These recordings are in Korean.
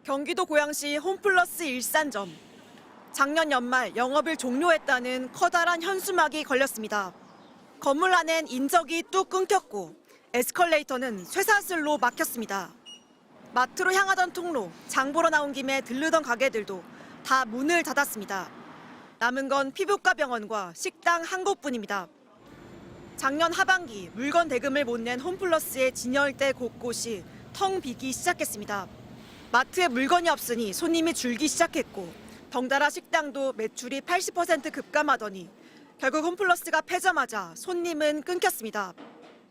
경기도 고양시 홈플러스 일산점. 작년 연말 영업을 종료했다는 커다란 현수막이 걸렸습니다. 건물 안엔 인적이 뚝 끊겼고 에스컬레이터는 쇠사슬로 막혔습니다. 마트로 향하던 통로, 장 보러 나온 김에 들르던 가게들도 다 문을 닫았습니다. 남은 건 피부과 병원과 식당 한 곳뿐입니다. 작년 하반기 물건 대금을 못 낸 홈플러스의 진열대 곳곳이 텅 비기 시작했습니다. 마트에 물건이 없으니 손님이 줄기 시작했고 덩달아 식당도 매출이 80% 급감하더니 결국 홈플러스가 패자마자 손님은 끊겼습니다.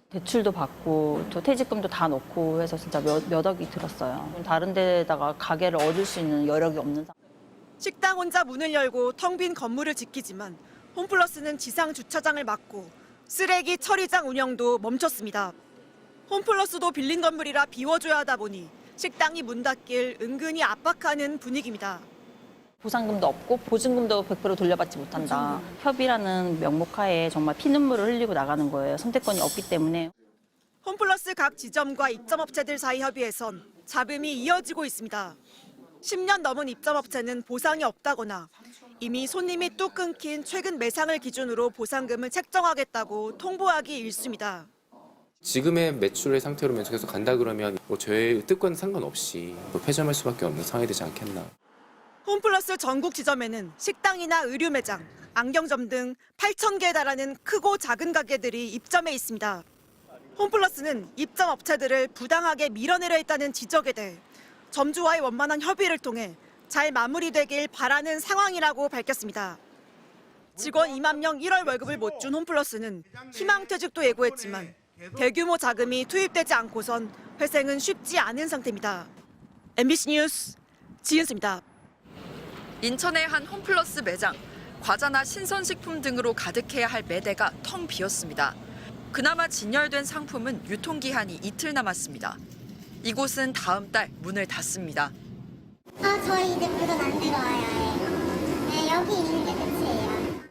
대출도 받고 또 퇴직금도 다 넣고 해서 진짜 몇 억이 들었어요. 다른 데다가 가게를 얻을 수 있는 여력이 없는 상황. 식당 혼자 문을 열고 텅 빈 건물을 지키지만 홈플러스는 지상 주차장을 막고 쓰레기 처리장 운영도 멈췄습니다. 홈플러스도 빌린 건물이라 비워줘야 하다 보니 식당이 문 닫길 은근히 압박하는 분위기입니다. 보상금도 없고 보증금도 100% 돌려받지 못한다. 협의라는 명목하에 정말 피눈물을 흘리고 나가는 거예요. 선택권이 없기 때문에. 홈플러스 각 지점과 입점업체들 사이 협의에선 잡음이 이어지고 있습니다. 10년 넘은 입점업체는 보상이 없다거나 이미 손님이 뚝 끊긴 최근 매상을 기준으로 보상금을 책정하겠다고 통보하기 일쑤입니다. 지금의 매출의 상태로 계속 간다 그러면 저의 뜻과는 상관없이 폐점할 수밖에 없는 상황이 되지 않겠나. 홈플러스 전국 지점에는 식당이나 의류 매장, 안경점 등 8,000개에 달하는 크고 작은 가게들이 입점해 있습니다. 홈플러스는 입점 업체들을 부당하게 밀어내려 했다는 지적에 대해 점주와의 원만한 협의를 통해 잘 마무리되길 바라는 상황이라고 밝혔습니다. 직원 2만 명 1월 월급을 못 준 홈플러스는 희망퇴직도 예고했지만 대규모 자금이 투입되지 않고선 회생은 쉽지 않은 상태입니다. MBC 뉴스 지은수입니다. 인천의 한 홈플러스 매장, 과자나 신선식품 등으로 가득해야 할 매대가 텅 비었습니다. 그나마 진열된 상품은 유통기한이 이틀 남았습니다. 이곳은 다음 달 문을 닫습니다. 저희 이제 물건 안 들어와요. 네, 여기 있는 게 끝이에요.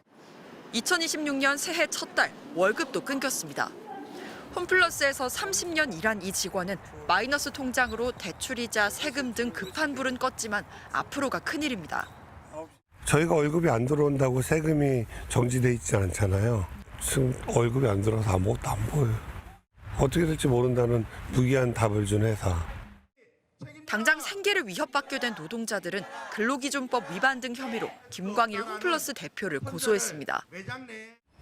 2026년 새해 첫 달 월급도 끊겼습니다. 홈플러스에서 30년 일한 이 직원은 마이너스 통장으로 대출이자 세금 등 급한 불은 껐지만 앞으로가 큰일입니다. 저희가 월급이 안 들어온다고 세금이 정지돼 있지 않잖아요. 지금 월급이 안 들어서 아무것도 안 보여요. 어떻게 될지 모른다는 무기한 답을 준 회사. 당장 생계를 위협받게 된 노동자들은 근로기준법 위반 등 혐의로 김광일 홈플러스 대표를 고소했습니다.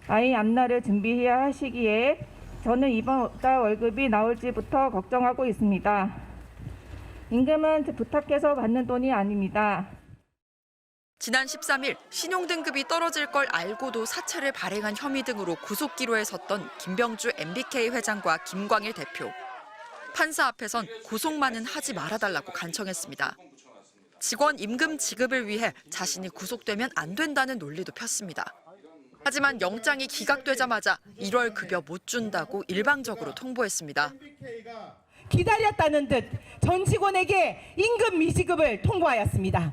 아이 앞날을 준비해야 하시기에 저는 이번 달 월급이 나올지부터 걱정하고 있습니다. 임금은 부탁해서 받는 돈이 아닙니다. 지난 13일 신용등급이 떨어질 걸 알고도 사채를 발행한 혐의 등으로 구속기로에 섰던 김병주 MBK 회장과 김광일 대표. 판사 앞에선 구속만은 하지 말아달라고 간청했습니다. 직원 임금 지급을 위해 자신이 구속되면 안 된다는 논리도 폈습니다. 하지만 영장이 기각되자마자 1월 급여 못 준다고 일방적으로 통보했습니다. 기다렸다는 듯 전 직원에게 임금 미지급을 통보하였습니다.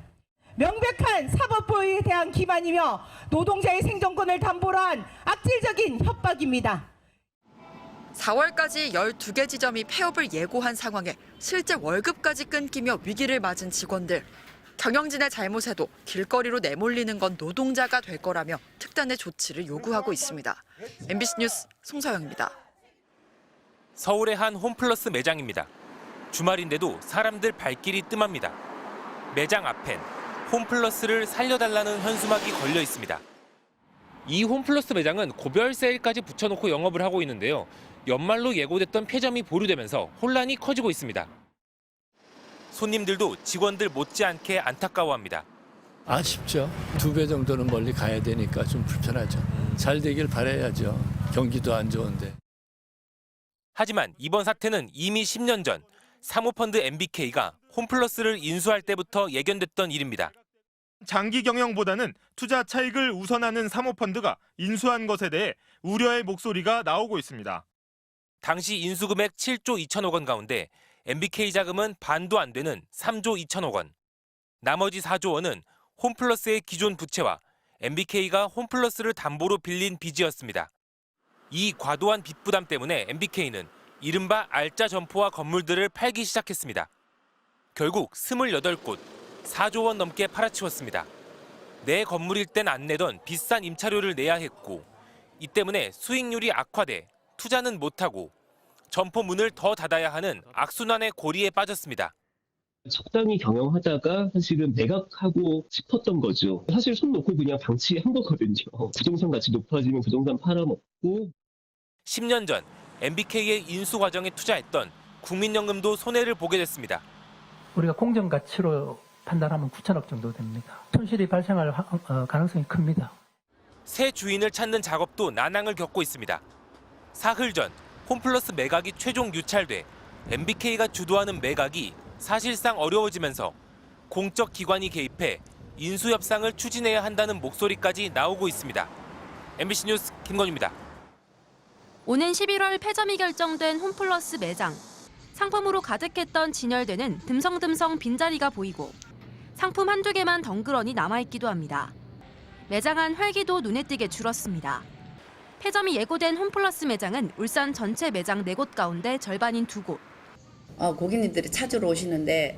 명백한 사법부에 대한 기만이며 노동자의 생존권을 담보로 한 악질적인 협박입니다. 4월까지 12개 지점이 폐업을 예고한 상황에 실제 월급까지 끊기며 위기를 맞은 직원들. 경영진의 잘못에도 길거리로 내몰리는 건 노동자가 될 거라며 특단의 조치를 요구하고 있습니다. MBC 뉴스 송서영입니다. 서울의 한 홈플러스 매장입니다. 주말인데도 사람들 발길이 뜸합니다. 매장 앞엔 홈플러스를 살려달라는 현수막이 걸려 있습니다. 이 홈플러스 매장은 고별 세일까지 붙여놓고 영업을 하고 있는데요. 연말로 예고됐던 폐점이 보류되면서 혼란이 커지고 있습니다. 손님들도 직원들 못지않게 안타까워합니다. 아쉽죠. 2배 정도는 멀리 가야 되니까 좀 불편하죠. 잘 되길 바라야죠. 경기도 안 좋은데. 하지만 이번 사태는 이미 10년 전 사모펀드 MBK가 홈플러스를 인수할 때부터 예견됐던 일입니다. 장기 경영보다는 투자 차익을 우선하는 사모펀드가 인수한 것에 대해 우려의 목소리가 나오고 있습니다. 당시 인수금액 7조 2천억 원 가운데 MBK 자금은 반도 안 되는 3조 2천억 원. 나머지 4조 원은 홈플러스의 기존 부채와 MBK가 홈플러스를 담보로 빌린 빚이었습니다. 이 과도한 빚 부담 때문에 MBK는 이른바 알짜 점포와 건물들을 팔기 시작했습니다. 결국 28곳, 4조 원 넘게 팔아치웠습니다. 내 건물일 땐 안 내던 비싼 임차료를 내야 했고 이 때문에 수익률이 악화돼 투자는 못하고 점포 문을 더 닫아야 하는 악순환의 고리에 빠졌습니다. 적당히 경영하다가 사실은 매각하고 싶었던 거죠. 사실 손 놓고 그냥 방치한 거거든요. 부동산 가치 높아지면 부동산 팔아먹고. 10년 전 MBK의 인수 과정에 투자했던 국민연금도 손해를 보게 됐습니다. 우리가 공정 가치로 판단하면 9천억 정도 됩니다. 손실이 발생할 가능성이 큽니다. 새 주인을 찾는 작업도 난항을 겪고 있습니다. 사흘 전 홈플러스 매각이 최종 유찰돼 MBK가 주도하는 매각이 사실상 어려워지면서 공적 기관이 개입해 인수 협상을 추진해야 한다는 목소리까지 나오고 있습니다. MBC 뉴스 김건우입니다. 오는 11월 폐점이 결정된 홈플러스 매장. 상품으로 가득했던 진열대는 듬성듬성 빈자리가 보이고 상품 한두 개만 덩그러니 남아있기도 합니다. 매장 안 활기도 눈에 띄게 줄었습니다. 폐점이 예고된 홈플러스 매장은 울산 전체 매장 4곳 가운데 절반인 2곳. 고객님들이 찾으러 오시는데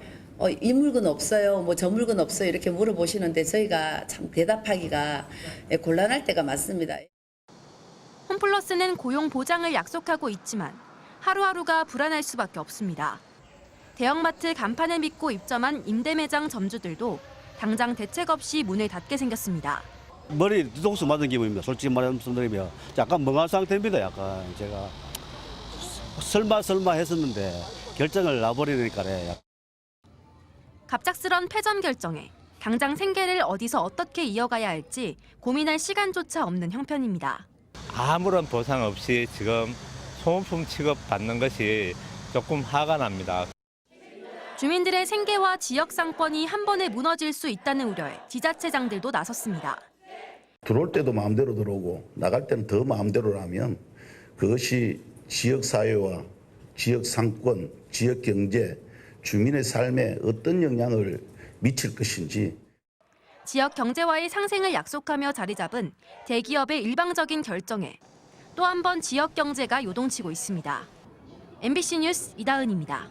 이 물건 없어요, 뭐 저 물건 없어요 이렇게 물어보시는데 저희가 참 대답하기가 곤란할 때가 많습니다. 홈플러스는 고용 보장을 약속하고 있지만 하루하루가 불안할 수밖에 없습니다. 대형마트 간판을 믿고 입점한 임대매장 점주들도 당장 대책 없이 문을 닫게 생겼습니다. 머리 뒤통수 맞은 기분입니다. 솔직히 말씀드리면 약간 멍한 상태입니다. 약간 제가 설마 했었는데 결정을 놔버리니까. 갑작스런 폐점 결정에 당장 생계를 어디서 어떻게 이어가야 할지 고민할 시간조차 없는 형편입니다. 아무런 보상 없이 지금 소모품 취급받는 것이 조금 화가 납니다. 주민들의 생계와 지역 상권이 한 번에 무너질 수 있다는 우려에 지자체장들도 나섰습니다. 들어올 때도 마음대로 들어오고 나갈 때는 더 마음대로라면 그것이 지역사회와 지역 상권, 지역 경제, 주민의 삶에 어떤 영향을 미칠 것인지. 지역 경제와의 상생을 약속하며 자리 잡은 대기업의 일방적인 결정에 또 한 번 지역 경제가 요동치고 있습니다. MBC 뉴스 이다은입니다.